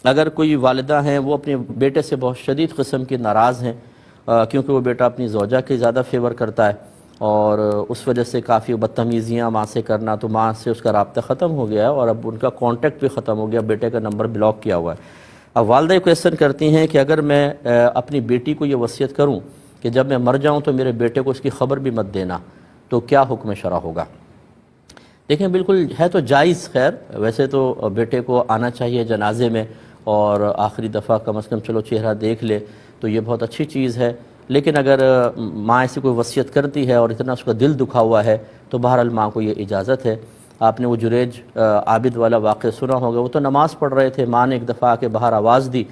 اگر کوئی والدہ ہیں وہ اپنے بیٹے سے بہت شدید قسم کی ناراض ہیں، کیونکہ وہ بیٹا اپنی زوجہ کے زیادہ فیور کرتا ہے اور اس وجہ سے کافی بدتمیزیاں ماں سے کرنا، تو ماں سے اس کا رابطہ ختم ہو گیا ہے اور اب ان کا کانٹیکٹ بھی ختم ہو گیا، بیٹے کا نمبر بلاک کیا ہوا ہے۔ اب والدہ کویسچن کرتی ہیں کہ اگر میں اپنی بیٹی کو یہ وصیت کروں کہ جب میں مر جاؤں تو میرے بیٹے کو اس کی خبر بھی مت دینا، تو کیا حکم شرع ہوگا؟ دیکھیں بالکل ہے تو جائز، خیر ویسے تو بیٹے کو آنا چاہیے جنازے میں اور آخری دفعہ کم از کم چلو چہرہ دیکھ لے، تو یہ بہت اچھی چیز ہے۔ لیکن اگر ماں ایسی کوئی وصیت کرتی ہے اور اتنا اس کا دل دکھا ہوا ہے تو بہرحال ماں کو یہ اجازت ہے۔ آپ نے وہ جریج عابد والا واقعہ سنا ہوگا، وہ تو نماز پڑھ رہے تھے، ماں نے ایک دفعہ آ کے باہر آواز دی،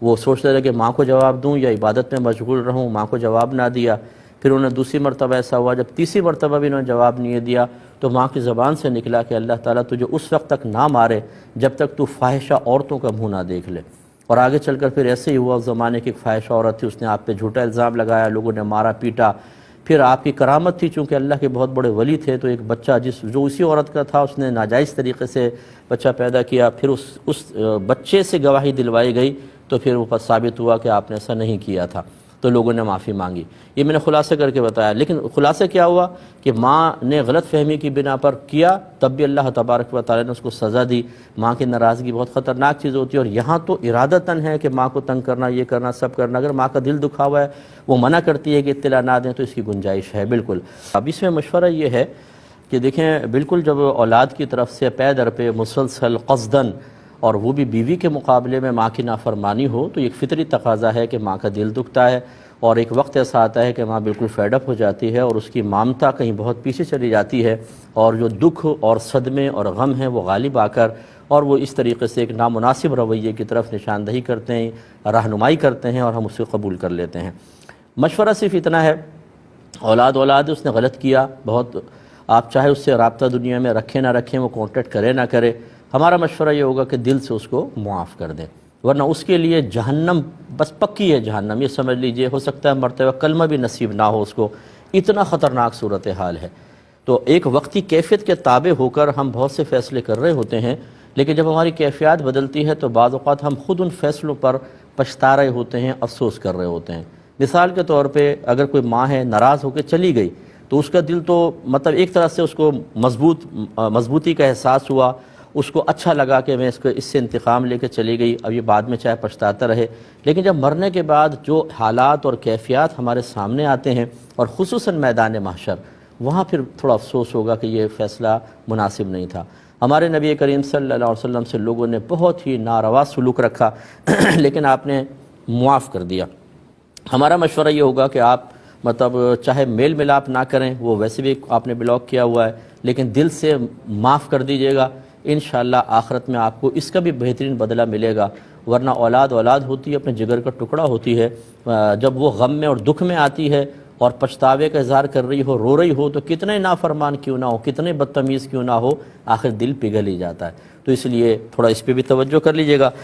وہ سوچتے رہے کہ ماں کو جواب دوں یا عبادت میں مشغول رہوں، ماں کو جواب نہ دیا۔ پھر انہیں دوسری مرتبہ ایسا ہوا، جب تیسری مرتبہ بھی انہوں نے جواب نہیں دیا تو ماں کی زبان سے نکلا کہ اللہ تعالیٰ تجھے اس وقت تک نہ مارے جب تک تو فاحشہ عورتوں کا منہ نہ دیکھ لے۔ اور آگے چل کر پھر ایسے ہی ہوا، اس زمانے کی ایک فاحشہ عورت تھی، اس نے آپ پہ جھوٹا الزام لگایا، لوگوں نے مارا پیٹا۔ پھر آپ کی کرامت تھی، چونکہ اللہ کے بہت بڑے ولی تھے، تو ایک بچہ جو اسی عورت کا تھا، اس نے ناجائز طریقے سے بچہ پیدا کیا، پھر اس بچے سے گواہی دلوائی گئی تو پھر وہ ثابت ہوا کہ آپ نے ایسا نہیں کیا تھا، تو لوگوں نے معافی مانگی۔ یہ میں نے خلاصہ کر کے بتایا، لیکن خلاصہ کیا ہوا کہ ماں نے غلط فہمی کی بنا پر کیا، تب بھی اللہ تبارک و تعالیٰ نے اس کو سزا دی۔ ماں کی ناراضگی بہت خطرناک چیز ہوتی ہے، اور یہاں تو ارادتاً ہے کہ ماں کو تنگ کرنا، یہ کرنا، سب کرنا۔ اگر ماں کا دل دکھا ہوا ہے، وہ منع کرتی ہے کہ اطلاع نہ دیں، تو اس کی گنجائش ہے بالکل۔ اب اس میں مشورہ یہ ہے کہ دیکھیں بالکل جب اولاد کی طرف سے پے در پہ مسلسل قصداً، اور وہ بھی بیوی کے مقابلے میں ماں کی نافرمانی ہو، تو ایک فطری تقاضا ہے کہ ماں کا دل دکھتا ہے، اور ایک وقت ایسا آتا ہے کہ ماں بالکل فیڈ اپ ہو جاتی ہے اور اس کی مامتا کہیں بہت پیچھے چلی جاتی ہے، اور جو دکھ اور صدمے اور غم ہیں وہ غالب آ کر اور وہ اس طریقے سے ایک نامناسب رویے کی طرف نشاندہی کرتے ہیں، رہنمائی کرتے ہیں، اور ہم اسے قبول کر لیتے ہیں۔ مشورہ صرف اتنا ہے، اولاد اس نے غلط کیا بہت، آپ چاہے اس سے رابطہ دنیا میں رکھیں نہ رکھیں، وہ کانٹیکٹ کرے نہ کرے، ہمارا مشورہ یہ ہوگا کہ دل سے اس کو معاف کر دیں، ورنہ اس کے لیے جہنم بس پکی ہے، جہنم یہ سمجھ لیجئے، ہو سکتا ہے مرتے وقت کلمہ بھی نصیب نہ ہو اس کو، اتنا خطرناک صورتحال ہے۔ تو ایک وقتی کیفیت کے تابع ہو کر ہم بہت سے فیصلے کر رہے ہوتے ہیں، لیکن جب ہماری کیفیات بدلتی ہے تو بعض اوقات ہم خود ان فیصلوں پر پچھتا رہے ہوتے ہیں، افسوس کر رہے ہوتے ہیں۔ مثال کے طور پہ اگر کوئی ماں ہے ناراض ہو کے چلی گئی، تو اس کا دل تو مطلب ایک طرح سے اس کو مضبوطی کا احساس ہوا، اس کو اچھا لگا کہ میں اس سے انتقام لے کے چلی گئی، اب یہ بعد میں چاہے پچھتاتا رہے۔ لیکن جب مرنے کے بعد جو حالات اور کیفیات ہمارے سامنے آتے ہیں، اور خصوصاً میدان محشر، وہاں پھر تھوڑا افسوس ہوگا کہ یہ فیصلہ مناسب نہیں تھا۔ ہمارے نبی کریم صلی اللہ علیہ وسلم سے لوگوں نے بہت ہی ناروا سلوک رکھا لیکن آپ نے معاف کر دیا۔ ہمارا مشورہ یہ ہوگا کہ آپ مطلب چاہے میل ملاپ نہ کریں، وہ ویسے بھی آپ نے بلاک کیا ہوا ہے، لیکن دل سے معاف کر دیجئے گا، انشاءاللہ آخرت میں آپ کو اس کا بھی بہترین بدلہ ملے گا۔ ورنہ اولاد ہوتی ہے، اپنے جگر کا ٹکڑا ہوتی ہے، جب وہ غم میں اور دکھ میں آتی ہے اور پچھتاوے کا اظہار کر رہی ہو، رو رہی ہو، تو کتنے نافرمان کیوں نہ ہو، کتنے بدتمیز کیوں نہ ہو، آخر دل پگھل ہی جاتا ہے۔ تو اس لیے تھوڑا اس پہ بھی توجہ کر لیجئے گا۔